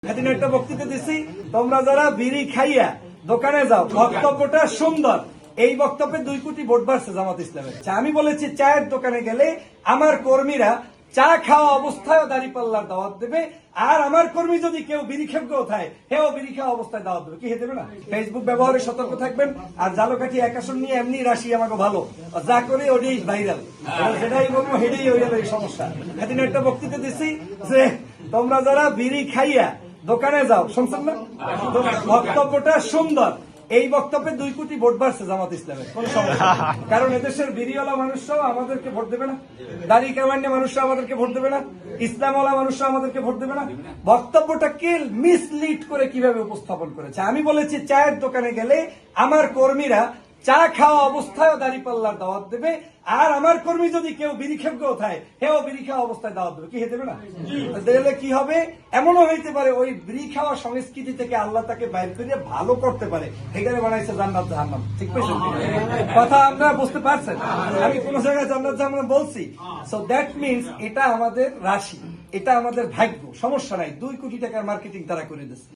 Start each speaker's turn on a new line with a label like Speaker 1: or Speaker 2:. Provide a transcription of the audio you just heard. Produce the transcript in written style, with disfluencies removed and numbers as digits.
Speaker 1: এদিন একটা বক্তৃতা দিছি, তোমরা যারা বিড়ি খাইয়া দোকানে যাও, বক্তব্যটা সুন্দর। এই বক্তব্যে 2 কোটি ভোট বাড়ছে জামাত ইসলামের। আমি বলেছি চায়ের দোকানে গেলে আমার কর্মীরা চা খাওয়া অবস্থায় দাঁড়িপাল্লার দাওয়াত দেবে, আর আমার কর্মী যদি কেউ বিড়ি খেপকে ওঠায় হেও বিড়ি খাওয়া অবস্থায় দাওয়াত দেবে। কি হয়ে দেবে না? ফেসবুক ব্যবহারে সতর্ক থাকবেন। আর জালকাঠি একাশন নিয়ে এমনি রাশি আমাকে ভালো, যা করে ওটাই ভাইরাল, যেটাই বলবো হেডেই হয়ে গেল এই সমস্যা। এদিন একটা বক্তৃতা দিছি যে তোমরা যারা বিড়ি খাইয়া দোকানে যাও, শুনছেন না? বক্তব্যটা সুন্দর। এই বক্তব্যে 2 কোটি ভোট বাড়ছে জামাত ইসলামের। কোন সমস্যা? কারণ এদেশের বিড়িওয়ালা মানুষরাও আমাদেরকে ভোট দেবে না, দাড়ি কামান্য মানুষরা আমাদেরকে ভোট দেবে না, ইসলামওয়ালা মানুষরা আমাদেরকে ভোট দেবে না। বক্তব্যটাকে মিসলিড করে কিভাবে উপস্থাপন করেছে। আমি বলেছি চায়ের দোকানে গেলে আমার কর্মীরা চা খাওয়া অবস্থায় দাঁড়িপাল্লার দাওয়াত দেবে, আর আমার কর্মী যদি কেউ বিড়ি খেপকে ওঠায় হেও বিড়ি খাওয়া অবস্থায় দাওয়াত দেবে। কি হয়ে দেবে না? দিলে কি হবে? এমনও হইতে পারে ওই বিড়ি খাওয়া সংস্কৃতি থেকে আল্লাহ তাকে বাইর করে ভালো করতে পারে, এখানে বানাইছে জান্নাত জাহান্নাম। ঠিক পেয়েছেন কথা? আপনারা বুঝতে পারছেন? আমি কোন জায়গায় জান্নাত জাহান্নাম বলছি? সো দ্যাট মিনস এটা আমাদের রাশি, এটা আমাদের ভাগ্য। সমস্যা নাই, 2 কোটি টাকার মার্কেটিং তারা করে দিচ্ছে।